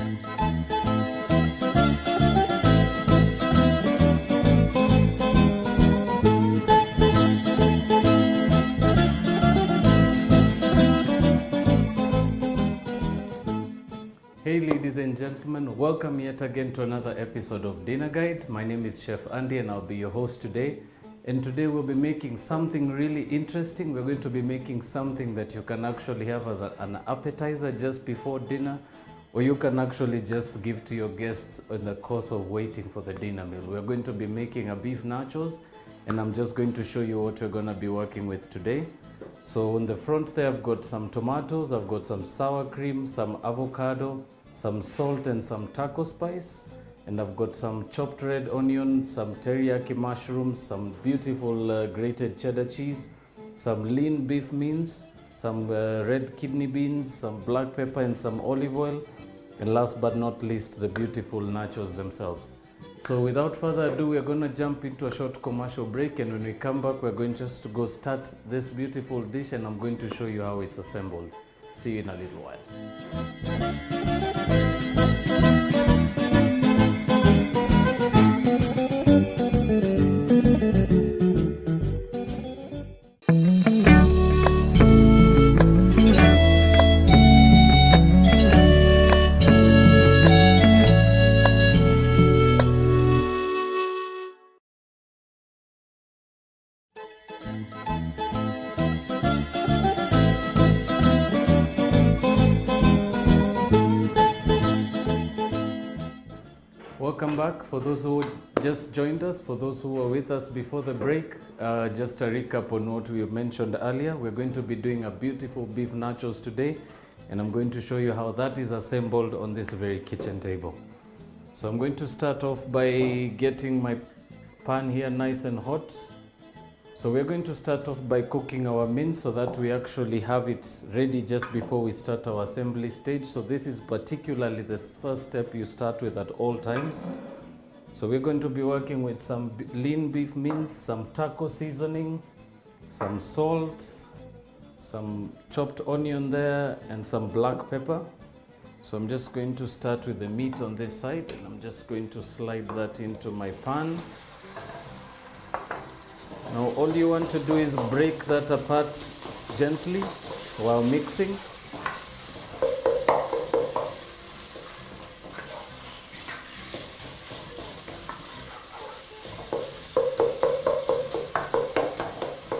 Hey ladies and gentlemen, welcome yet again to another episode of Dinner Guide. My name is Chef Andy and I'll be your host today. And today we'll be making something really interesting. We're going to be making something that you can actually have as an appetizer just before dinner, or you can actually just give to your guests in the course of waiting for the dinner meal. We're going to be making a beef nachos, and I'm just going to show you what we're going to be working with today. So on the front there, I've got some tomatoes, I've got some sour cream, some avocado, some salt and some taco spice, and I've got some chopped red onion, some teriyaki mushrooms, some beautiful grated cheddar cheese, some lean beef mince, some red kidney beans, some black pepper and some olive oil, and last but not least, the beautiful nachos themselves. So without further ado, we're going to jump into a short commercial break, and when we come back, we're going just to go start this beautiful dish, and I'm going to show you how it's assembled. See you in a little while. Welcome back. For those who just joined us, for those who were with us before the break, just a recap on what we mentioned earlier. We're going to be doing a beautiful beef nachos today, and I'm going to show you how that is assembled on this very kitchen table. So I'm going to start off by getting my pan here nice and hot. So we're going to start off by cooking our mince so that we actually have it ready just before we start our assembly stage. So this is particularly the first step you start with at all times. So we're going to be working with some lean beef mince, some taco seasoning, some salt, some chopped onion there, and some black pepper. So I'm just going to start with the meat on this side, and I'm just going to slide that into my pan. Now all you want to do is break that apart gently while mixing.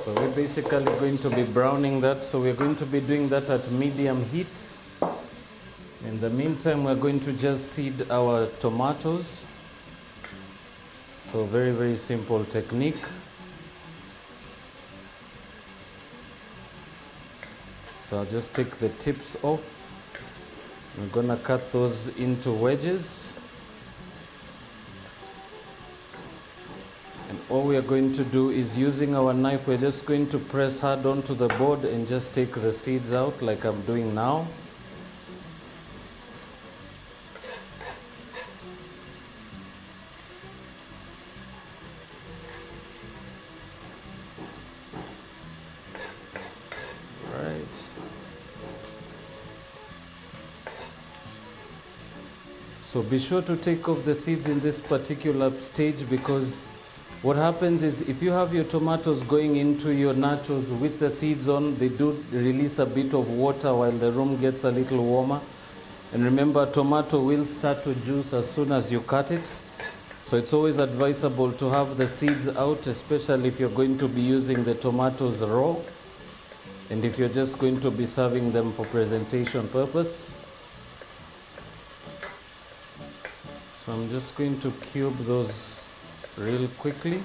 So we're basically going to be browning that, so we're going to be doing that at medium heat. In the meantime, we're going to just seed our tomatoes. So very, very simple technique. So I'll just take the tips off. We're gonna cut those into wedges. And all we are going to do is, using our knife, we're just going to press hard onto the board and just take the seeds out like I'm doing now. So be sure to take off the seeds in this particular stage, because what happens is if you have your tomatoes going into your nachos with the seeds on, they do release a bit of water while the room gets a little warmer. And remember, tomato will start to juice as soon as you cut it. So it's always advisable to have the seeds out, especially if you're going to be using the tomatoes raw, and if you're just going to be serving them for presentation purpose. So I'm just going to cube those real quickly.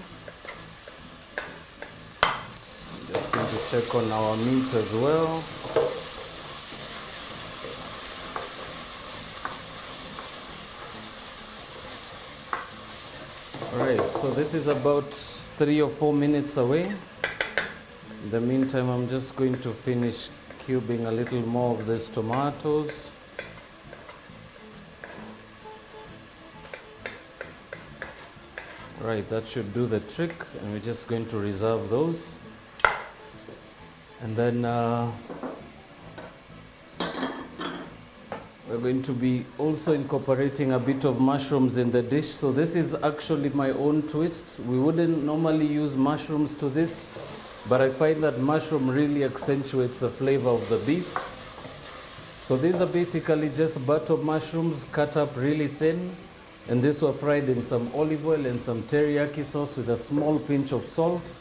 I'm just going to check on our meat as well. Alright, so this is about 3 or 4 minutes away. In the meantime, I'm just going to finish cubing a little more of these tomatoes. Right, that should do the trick, and we're just going to reserve those. And then We're going to be also incorporating a bit of mushrooms in the dish. So this is actually my own twist. We wouldn't normally use mushrooms to this, but I find that mushroom really accentuates the flavor of the beef. So these are basically just butter mushrooms cut up really thin, and these were fried in some olive oil and some teriyaki sauce with a small pinch of salt.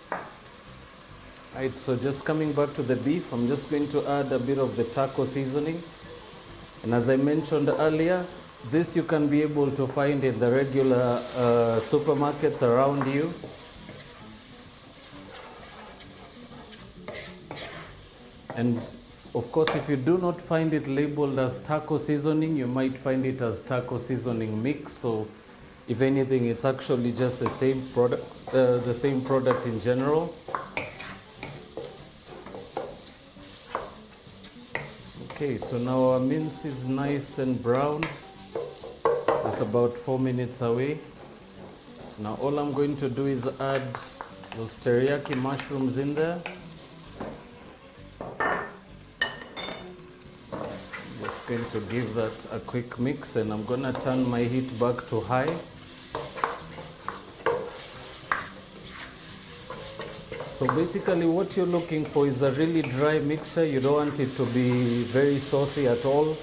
Right, so just coming back to the beef, I'm just going to add a bit of the taco seasoning. And as I mentioned earlier, this you can be able to find in the regular supermarkets around you. And of course, if you do not find it labeled as taco seasoning, you might find it as taco seasoning mix. So if anything, it's actually just the same product in general. Okay, so now our mince is nice and browned. It's about 4 minutes away. Now all I'm going to do is add those teriyaki mushrooms in there. Just going to give that a quick mix, and I'm going to turn my heat back to high. So basically what you're looking for is a really dry mixture. You don't want it to be very saucy at all.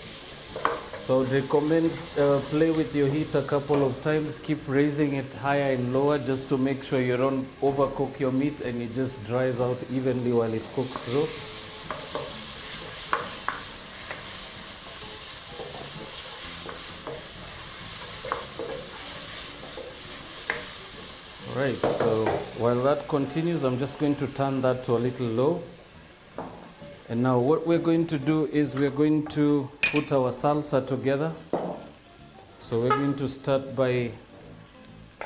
So I'd recommend play with your heat a couple of times. Keep raising it higher and lower just to make sure you don't overcook your meat and it just dries out evenly while it cooks through. Right, so while that continues, I'm just going to turn that to a little low. And now what we're going to do is we're going to put our salsa together. So we're going to start by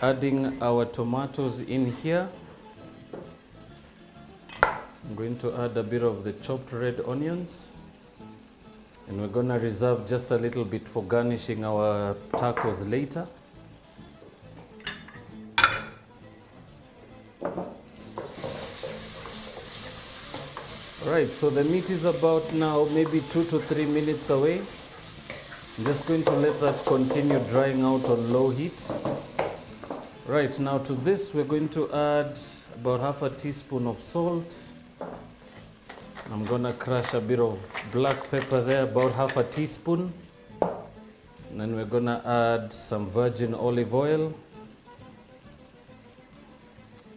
adding our tomatoes in here. I'm going to add a bit of the chopped red onions. And we're going to reserve just a little bit for garnishing our tacos later. Right, so the meat is about now maybe 2 to 3 minutes away. I'm just going to let that continue drying out on low heat. Right, now to this we're going to add about half a teaspoon of salt. I'm going to crush a bit of black pepper there, about half a teaspoon. And then we're going to add some virgin olive oil.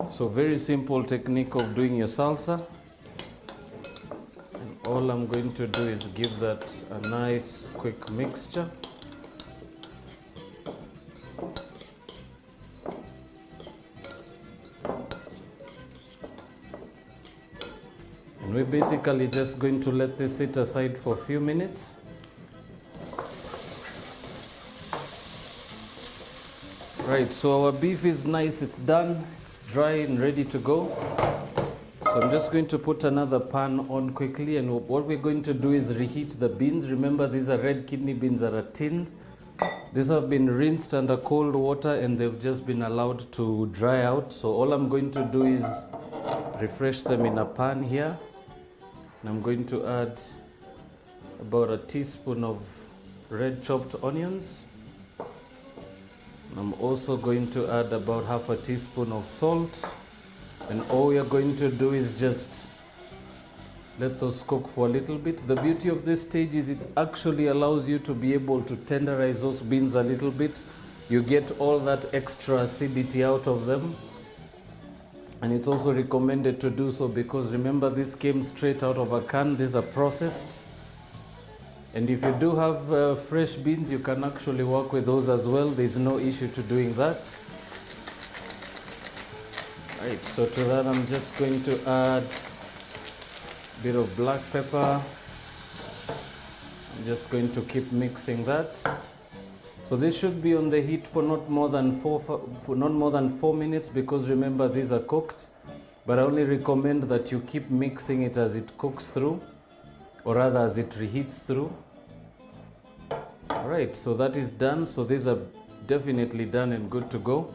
So very simple technique of doing your salsa. All I'm going to do is give that a nice quick mixture. And we're basically just going to let this sit aside for a few minutes. Right, so our beef is nice, it's done, it's dry and ready to go. So I'm just going to put another pan on quickly, and what we're going to do is reheat the beans. Remember, these are red kidney beans that are tinned. These have been rinsed under cold water and they've just been allowed to dry out. So all I'm going to do is refresh them in a pan here. And I'm going to add about a teaspoon of red chopped onions. I'm also going to add about half a teaspoon of salt. And all we are going to do is just let those cook for a little bit. The beauty of this stage is it actually allows you to be able to tenderize those beans a little bit. You get all that extra acidity out of them. And it's also recommended to do so because remember, this came straight out of a can. These are processed. And if you do have fresh beans, you can actually work with those as well. There's no issue to doing that. Right, so to that I'm just going to add a bit of black pepper. I'm just going to keep mixing that. So this should be on the heat for not more than 4 minutes because remember, these are cooked. But I only recommend that you keep mixing it as it cooks through, or rather as it reheats through. Alright, so that is done. So these are definitely done and good to go.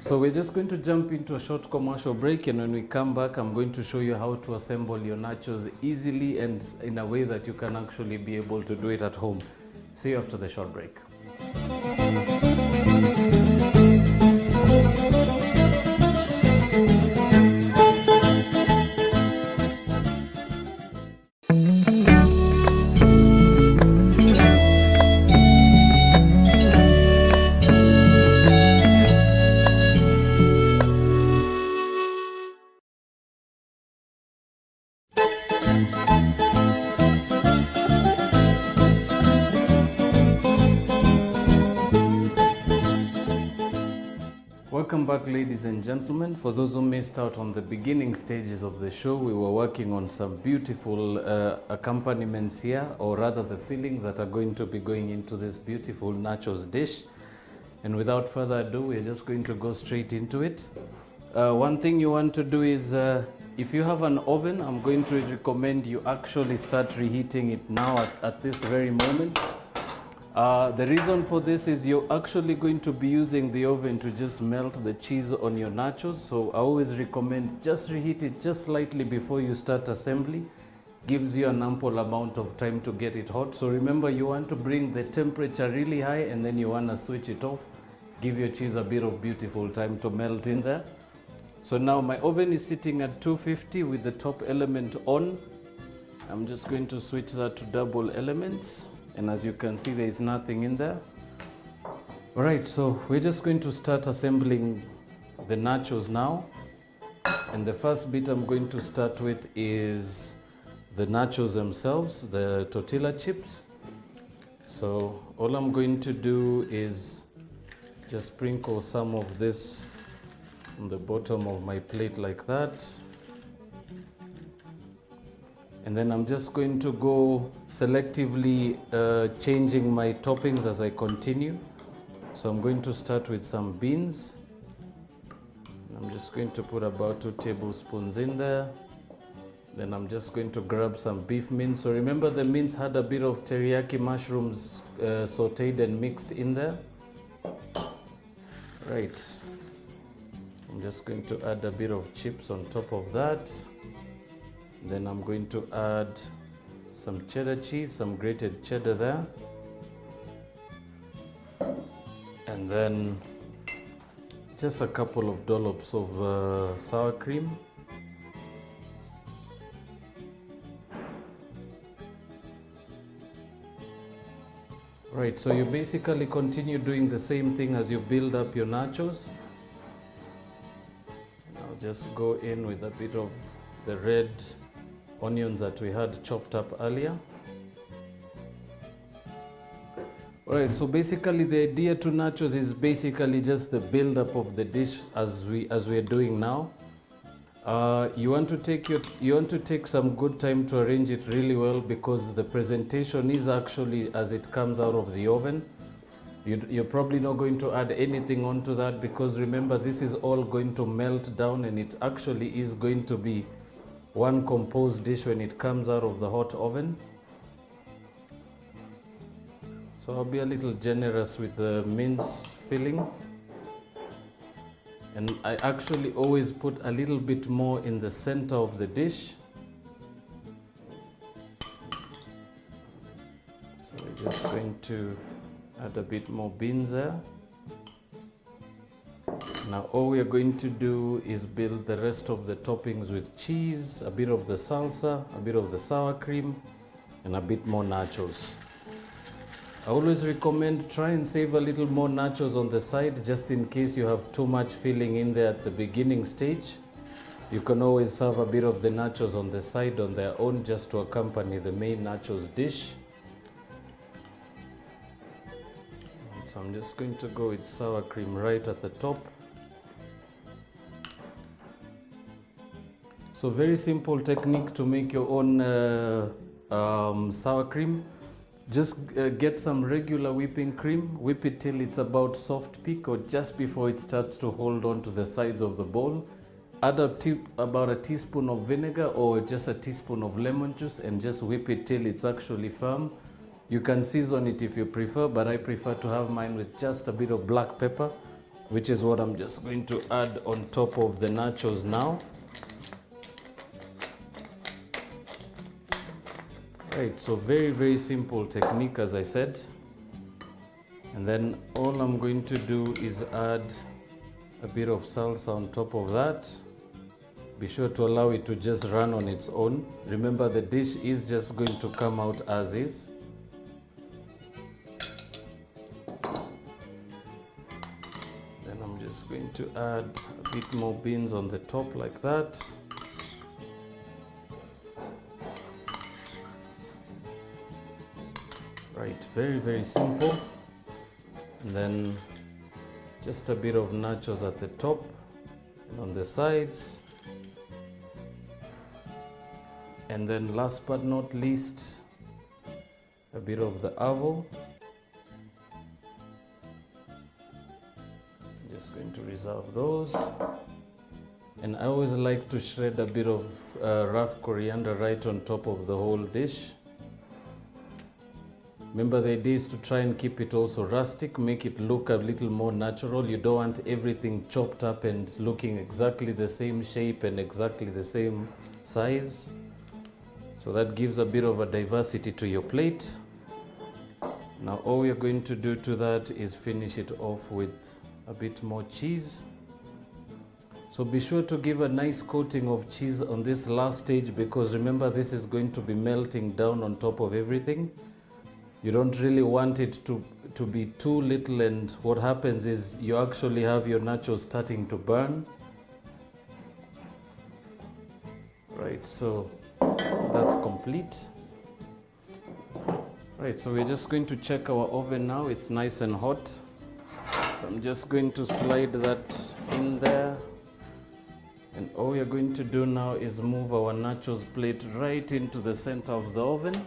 So we're just going to jump into a short commercial break, and when we come back I'm going to show you how to assemble your nachos easily and in a way that you can actually be able to do it at home. See you after the short break. Welcome back, ladies and gentlemen. For those who missed out on the beginning stages of the show, we were working on some beautiful accompaniments here, or rather the fillings that are going to be going into this beautiful nachos dish. And without further ado, we're just going to go straight into it. One thing you want to do is, if you have an oven, I'm going to recommend you actually start reheating it now at this very moment. The reason for this is you're actually going to be using the oven to just melt the cheese on your nachos. So I always recommend just reheat it just slightly before you start assembly. Gives you an ample amount of time to get it hot. So remember, you want to bring the temperature really high and then you want to switch it off. Give your cheese a bit of beautiful time to melt in there. So now my oven is sitting at 250 with the top element on. I'm just going to switch that to double elements. And as you can see, there is nothing in there. All right, so we're just going to start assembling the nachos now. And the first bit I'm going to start with is the nachos themselves, the tortilla chips. So all I'm going to do is just sprinkle some of this on the bottom of my plate like that. And then I'm just going to go selectively changing my toppings as I continue. So I'm going to start with some beans. I'm just going to put about 2 tablespoons in there. Then I'm just going to grab some beef mince. So remember, the mince had a bit of teriyaki mushrooms sauteed and mixed in there. Right. I'm just going to add a bit of chips on top of that. Then I'm going to add some cheddar cheese, some grated cheddar there. And then just a couple of dollops of sour cream. Right, so you basically continue doing the same thing as you build up your nachos. Now just go in with a bit of the red onions that we had chopped up earlier. Alright, so basically the idea to nachos is basically just the build up of the dish as we are doing now. You want to take some good time to arrange it really well, because the presentation is actually as it comes out of the oven. You're probably not going to add anything onto that, because remember, this is all going to melt down and it actually is going to be one composed dish when it comes out of the hot oven. So I'll be a little generous with the mince filling, and I actually always put a little bit more in the center of the dish. So we're just going to add a bit more beans there. Now all we are going to do is build the rest of the toppings with cheese, a bit of the salsa, a bit of the sour cream, and a bit more nachos. I always recommend try and save a little more nachos on the side, just in case you have too much filling in there at the beginning stage. You can always serve a bit of the nachos on the side on their own, just to accompany the main nachos dish. So I'm just going to go with sour cream right at the top. So very simple technique to make your own sour cream. Just get some regular whipping cream, whip it till it's about soft peak or just before it starts to hold on to the sides of the bowl. Add about a teaspoon of vinegar or just a teaspoon of lemon juice and just whip it till it's actually firm. You can season it if you prefer, but I prefer to have mine with just a bit of black pepper, which is what I'm just going to add on top of the nachos now. Right, so very simple technique, as I said. And then all I'm going to do is add a bit of salsa on top of that. Be sure to allow it to just run on its own. Remember, the dish is just going to come out as is. Then I'm just going to add a bit more beans on the top like that. Right, very, very simple. And then just a bit of nachos at the top and on the sides. And then last but not least, a bit of the avo. I'm just going to reserve those. And I always like to shred a bit of rough coriander right on top of the whole dish. Remember, the idea is to try and keep it also rustic, make it look a little more natural. You don't want everything chopped up and looking exactly the same shape and exactly the same size. So that gives a bit of a diversity to your plate. Now all we're going to do to that is finish it off with a bit more cheese. So be sure to give a nice coating of cheese on this last stage, because remember, this is going to be melting down on top of everything. You don't really want it to be too little, and what happens is you actually have your nachos starting to burn. Right, so that's complete. Right, so we're just going to check our oven now. It's nice and hot. So I'm just going to slide that in there. And all we're going to do now is move our nachos plate right into the center of the oven.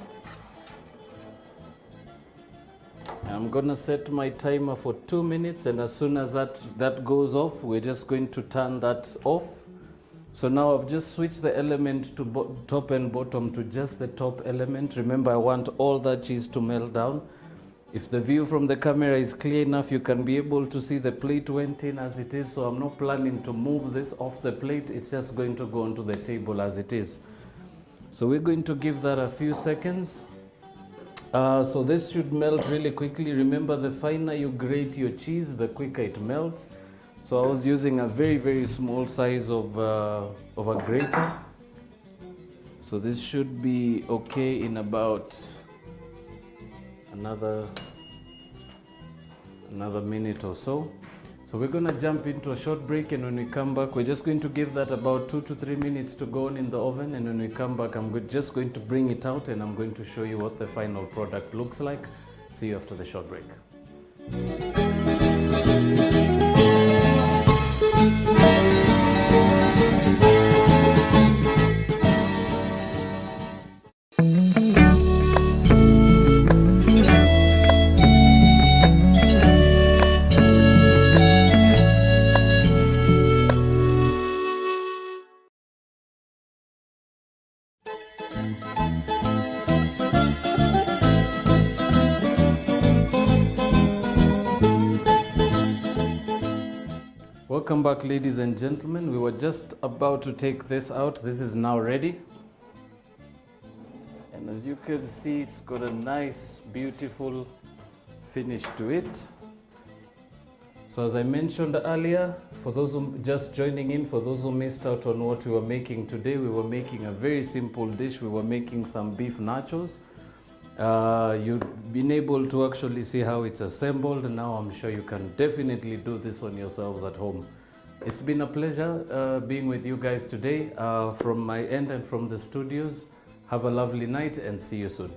I'm gonna set my timer for 2 minutes, and as soon as that goes off, we're just going to turn that off. So now I've just switched the element to top and bottom to just the top element. Remember, I want all that cheese to melt down. If the view from the camera is clear enough, you can be able to see the plate went in as it is. So I'm not planning to move this off the plate. It's just going to go onto the table as it is. So we're going to give that a few seconds. So this should melt really quickly. Remember, the finer you grate your cheese, the quicker it melts. So I was using a very, very small size of a grater. So this should be okay in about another minute or so. So we're going to jump into a short break, and when we come back, we're just going to give that about 2 to 3 minutes to go on in the oven. And when we come back, I'm just going to bring it out, and I'm going to show you what the final product looks like. See you after the short break. Welcome back, ladies and gentlemen. We were just about to take this out. This is now ready. And as you can see, it's got a nice, beautiful finish to it. So as I mentioned earlier, for those who just joining in, for those who missed out on what we were making today, we were making a very simple dish. We were making some beef nachos. You've been able to actually see how it's assembled. Now I'm sure you can definitely do this on yourselves at home. It's been a pleasure being with you guys today. From my end and from the studios, have a lovely night and see you soon.